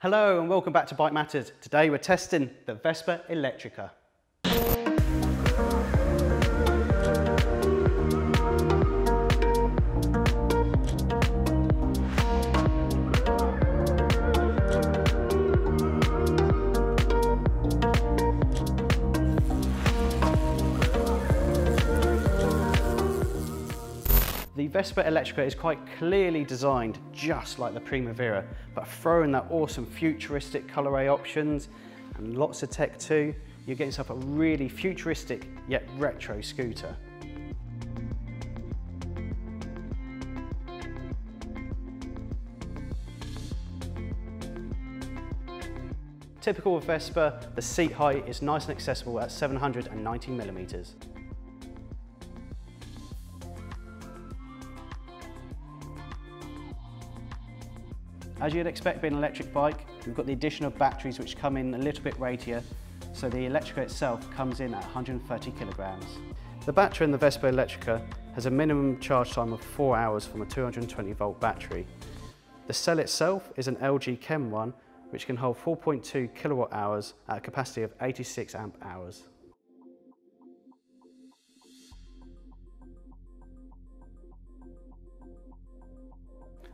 Hello and welcome back to BikeMatters. Today we're testing the Vespa Elettrica. The Vespa Elettrica is quite clearly designed just like the Primavera, but throwing that awesome futuristic colourway options and lots of tech too, you're getting yourself a really futuristic yet retro scooter. Typical of Vespa, the seat height is nice and accessible at 790mm. As you'd expect being an electric bike, we've got the addition of batteries which come in a little bit weightier, so the Elettrica itself comes in at 130 kilograms. The battery in the Vespa Elettrica has a minimum charge time of 4 hours from a 220 volt battery. The cell itself is an LG Chem one, which can hold 4.2 kilowatt hours at a capacity of 86 amp hours.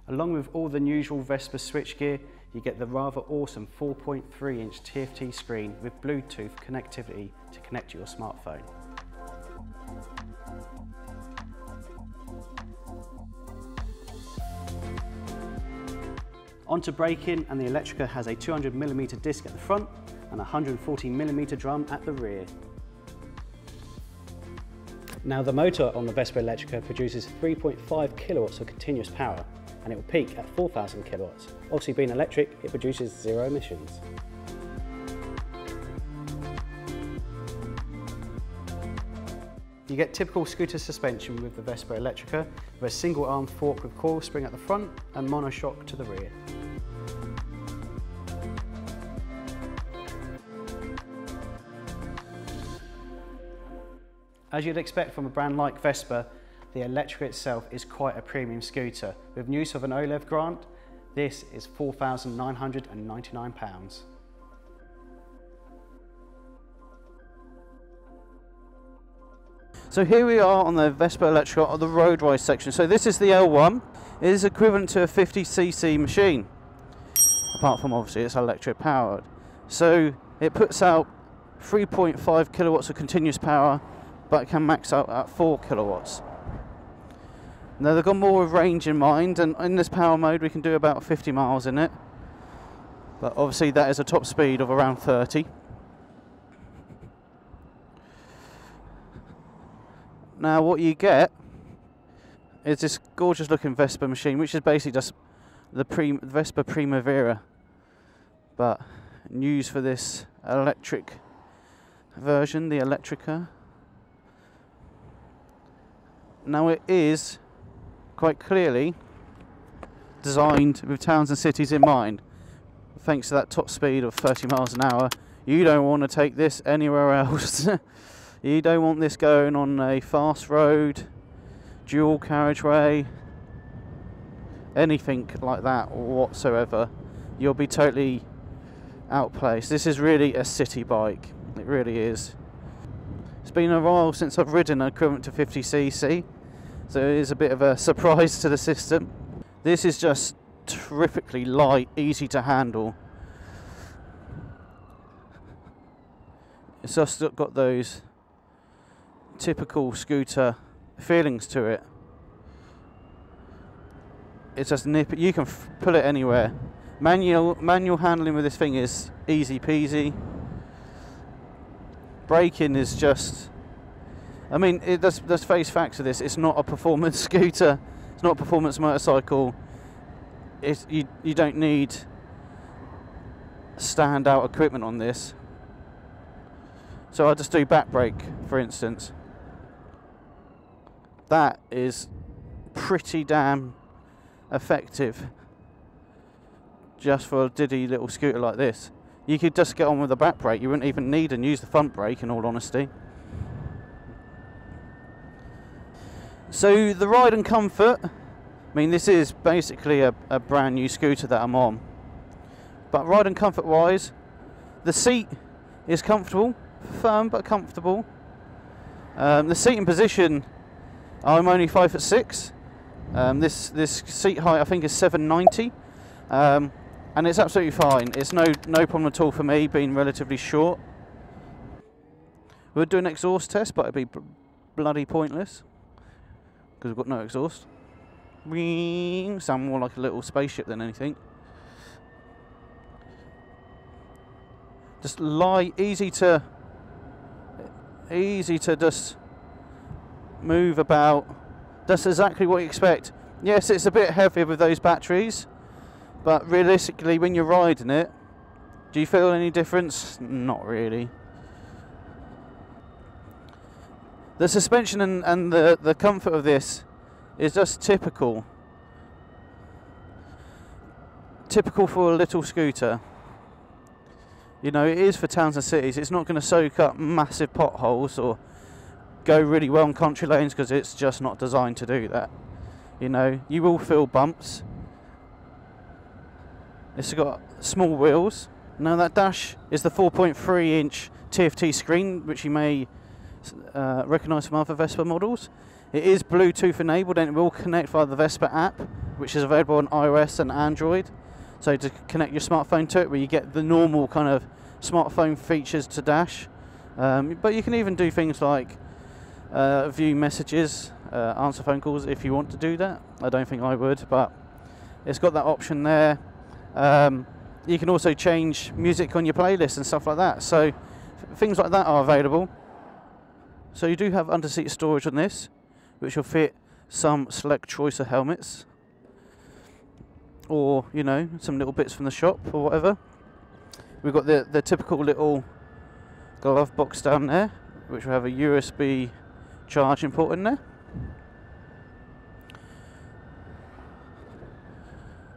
Along with all the usual Vespa switchgear, you get the rather awesome 4.3-inch TFT screen with Bluetooth connectivity to connect to your smartphone. Onto braking, and the Elettrica has a 200mm disc at the front and a 140mm drum at the rear. Now the motor on the Vespa Elettrica produces 3.5 kilowatts of continuous power, and it will peak at 4,000 kilowatts. Obviously being electric, it produces zero emissions. You get typical scooter suspension with the Vespa Elettrica, with a single arm fork with coil spring at the front and monoshock to the rear. As you'd expect from a brand like Vespa, the Elettrica itself is quite a premium scooter. With use of an OLEV grant, this is £4,999. So here we are on the Vespa Elettrica on the road race section. So this is the L1. It is equivalent to a 50cc machine, apart from obviously it's electric powered. So it puts out 3.5 kilowatts of continuous power, but it can max out at 4 kilowatts. Now they've got more of range in mind, and in this power mode we can do about 50 miles in it, but obviously that is a top speed of around 30. Now what you get is this gorgeous looking Vespa machine, which is basically just the Vespa Primavera, but used for this electric version, the Elettrica. Now it is quite clearly designed with towns and cities in mind. Thanks to that top speed of 30 miles an hour, you don't want to take this anywhere else. You don't want this going on a fast road, dual carriageway, anything like that whatsoever. You'll be totally outplaced. This is really a city bike, it really is. It's been a while since I've ridden an equivalent to 50cc, so it is a bit of a surprise to the system. This is just terrifically light, easy to handle. It's just got those typical scooter feelings to it. It's just nip. You can pull it anywhere. Manual handling with this thing is easy peasy. Braking is just, I mean, let's face facts of this. It's not a performance scooter. It's not a performance motorcycle. You don't need standout equipment on this. So I'll just do back brake, for instance. That is pretty damn effective just for a diddy little scooter like this. You could just get on with the back brake. You wouldn't even need and use the front brake, in all honesty. So the ride and comfort, I mean, this is basically a brand new scooter that I'm on. But ride and comfort wise, the seat is comfortable, firm but comfortable. The seating position, I'm only 5'6". This seat height I think is 790, and it's absolutely fine. It's no problem at all for me, being relatively short. We'll do an exhaust test, but it'd be bloody pointless because we've got no exhaust. Sound more like a little spaceship than anything. Just easy to just move about. That's exactly what you expect. Yes, it's a bit heavy with those batteries, but realistically, when you're riding it, do you feel any difference? Not really. The suspension and the comfort of this is just typical for a little scooter. You know, it is for towns and cities. It's not going to soak up massive potholes or go really well in country lanes, because it's just not designed to do that. You know, you will feel bumps. It's got small wheels. Now that dash is the 4.3-inch TFT screen, which you may recognise from other Vespa models. It is Bluetooth enabled, and it will connect via the Vespa app, which is available on iOS and Android. So to connect your smartphone to it, where you get the normal kind of smartphone features to dash. But you can even do things like view messages, answer phone calls if you want to do that. I don't think I would, but it's got that option there. You can also change music on your playlist and stuff like that. So things like that are available. So you do have under-seat storage on this, which will fit some select choice of helmets, or, you know, some little bits from the shop or whatever. We've got the typical little glove box down there, which will have a USB charging port in there.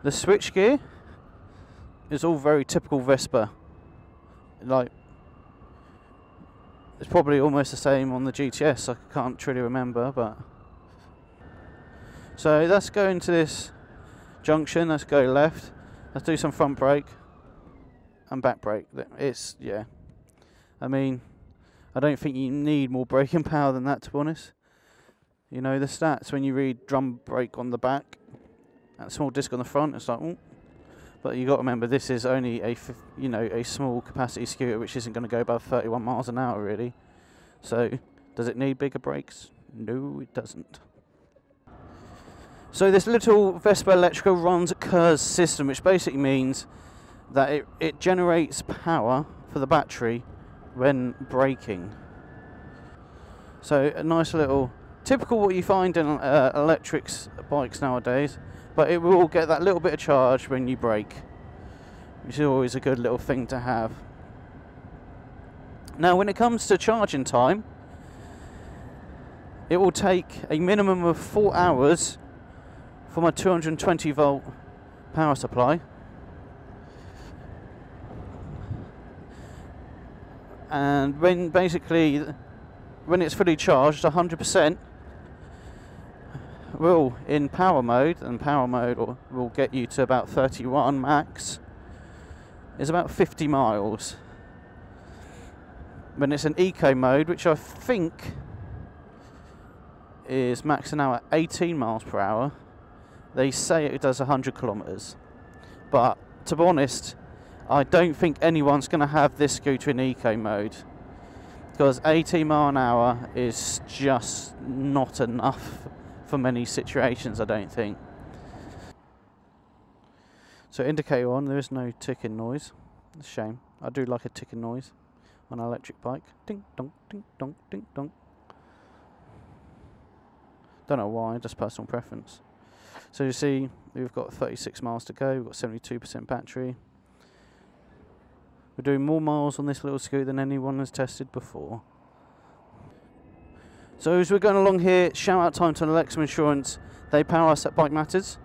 The switch gear is all very typical Vespa. Like, it's probably almost the same on the GTS. I can't truly remember, but so let's go into this junction. Let's go left. Let's do some front brake and back brake. Yeah. I mean, I don't think you need more braking power than that, to be honest. You know, the stats when you read drum brake on the back, that small disc on the front, it's like, ooh. But you got to remember, this is only a small capacity scooter, which isn't going to go above 31 miles an hour really. So does it need bigger brakes? No, it doesn't. So this little Vespa Elettrica runs a KERS system, which basically means that it generates power for the battery when braking. So a nice little, typical what you find in electric bikes nowadays, but it will get that little bit of charge when you brake, which is always a good little thing to have. Now when it comes to charging time, it will take a minimum of 4 hours for my 220 volt power supply, and when it's fully charged 100%, will in power mode, and power mode will get you to about 31 max, is about 50 miles. When it's in eco mode, which I think is maxing out at 18 miles per hour, they say it does 100 kilometers. But to be honest, I don't think anyone's going to have this scooter in eco mode, because 18 mile an hour is just not enough for many situations, I don't think. So indicator on, there is no ticking noise. It's a shame. I do like a ticking noise on an electric bike. Ding dong, ding dong, ding dong. Don't know why, just personal preference. So you see, we've got 36 miles to go. We've got 72% battery. We're doing more miles on this little scooter than anyone has tested before. So as we're going along here, shout out time to Lexham Insurance. They power us at BikeMatters,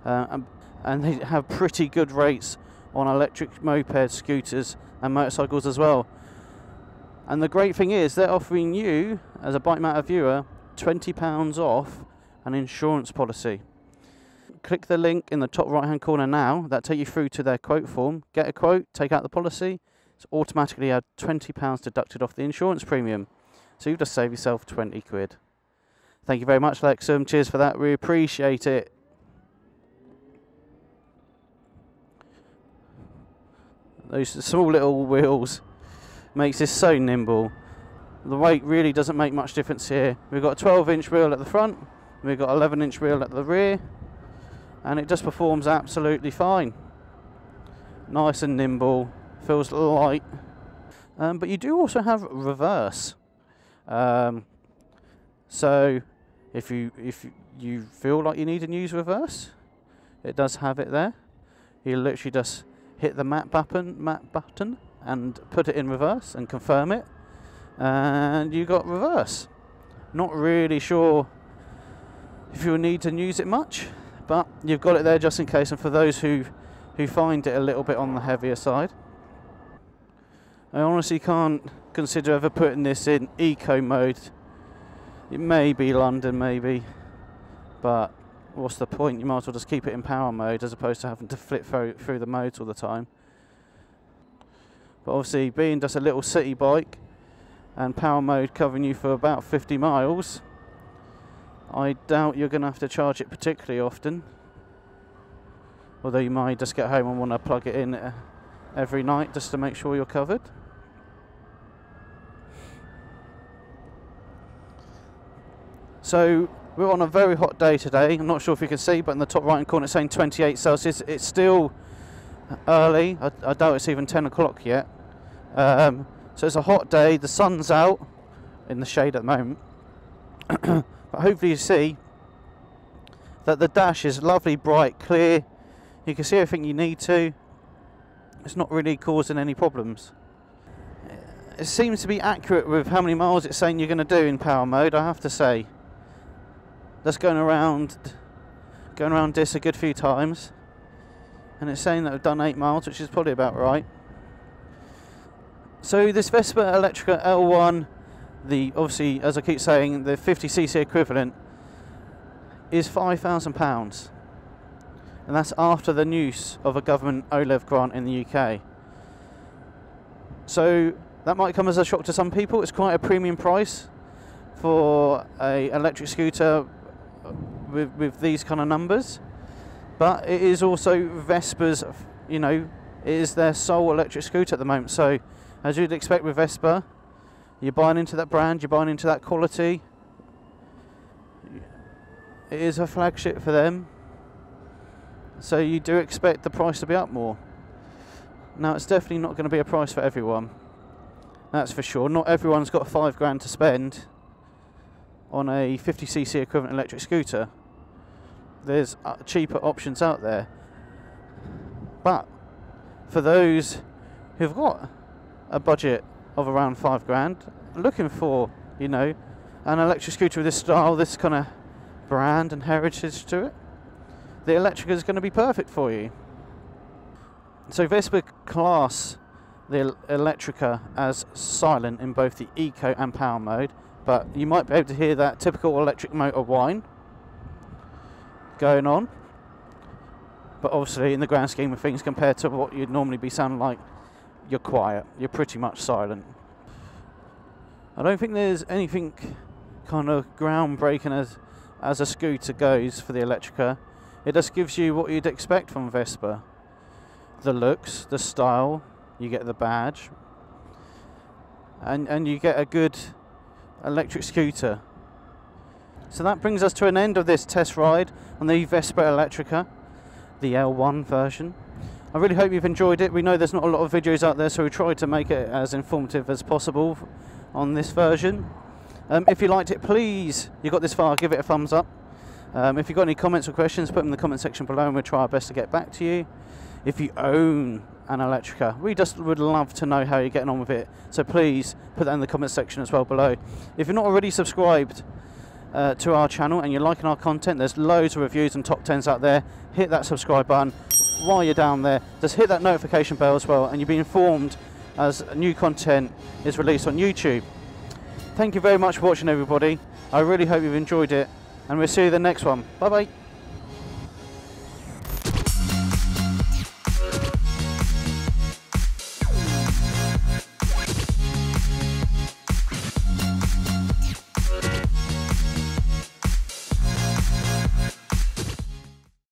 and they have pretty good rates on electric mopeds, scooters and motorcycles as well. And the great thing is, they're offering you, as a BikeMatter viewer, £20 off an insurance policy. click the link in the top right hand corner now. That'll take you through to their quote form. Get a quote, take out the policy. It's automatically had £20 deducted off the insurance premium. So you've just saved yourself 20 quid. Thank you very much, Lexham. Cheers for that. We appreciate it. Those small little wheels makes this so nimble. The weight really doesn't make much difference here. We've got a 12-inch wheel at the front. We've got an 11-inch wheel at the rear. And it just performs absolutely fine. Nice and nimble. Feels light. But you do also have reverse. So if you feel like you need to use reverse, it does have it there. You literally just hit the map button and put it in reverse and confirm it, and you got reverse. Not really sure if you'll need to use it much, but you've got it there just in case, and for those who find it a little bit on the heavier side. I honestly can't consider ever putting this in eco mode. It may be London, maybe, but what's the point? You might as well just keep it in power mode as opposed to having to flip through the modes all the time. But obviously, being just a little city bike and power mode covering you for about 50 miles, I doubt you're going to have to charge it particularly often. Although you might just get home and want to plug it in every night just to make sure you're covered. So we're on a very hot day today. I'm not sure if you can see, but in the top right hand corner it's saying 28 Celsius. It's still early. I doubt it's even 10 o'clock yet. So it's a hot day. The sun's out in the shade at the moment. But hopefully you see that the dash is lovely, bright, clear. You can see everything you need to. It's not really causing any problems. It seems to be accurate with how many miles it's saying you're going to do in power mode, I have to say. Just going around this a good few times, and it's saying that we've done 8 miles, which is probably about right. So this Vespa Elettrica L1, obviously, as I keep saying, the 50cc equivalent is £5,000, and that's after the use of a government OLEV grant in the UK. So that might come as a shock to some people. It's quite a premium price for an electric scooter with these kind of numbers, but it is also Vespa's, you know, it is their sole electric scooter at the moment. So as you'd expect with Vespa, you're buying into that brand, you're buying into that quality. It is a flagship for them, so you do expect the price to be up more. Now it's definitely not going to be a price for everyone, that's for sure. Not everyone's got £5 to spend on a 50cc equivalent electric scooter. There's cheaper options out there, but for those who've got a budget of around £5, looking for, you know, an electric scooter with this style, this kind of brand and heritage to it, the Elettrica is going to be perfect for you. So Vespa class the Elettrica as silent in both the eco and power mode, but you might be able to hear that typical electric motor whine going on. But obviously, in the grand scheme of things, compared to what you'd normally be sounding like, you're quiet. You're pretty much silent. I don't think there's anything kind of groundbreaking as a scooter goes for the Elettrica. It just gives you what you'd expect from Vespa. The looks, the style, you get the badge, and you get a good electric scooter. So that brings us to an end of this test ride on the Vespa Elettrica, the L1 version. I really hope you've enjoyed it. We know there's not a lot of videos out there, so we tried to make it as informative as possible on this version. If you liked it, please, you got this far, give it a thumbs up. If you've got any comments or questions, put them in the comment section below and we'll try our best to get back to you. If you own an Elettrica, we just would love to know how you're getting on with it, so please put that in the comment section as well below. If you're not already subscribed to our channel and you're liking our content, there's loads of reviews and top 10s out there. Hit that subscribe button. While you're down there, just hit that notification bell as well, and you'll be informed as new content is released on YouTube. Thank you very much for watching, everybody. I really hope you've enjoyed it, and we'll see you in the next one. Bye bye.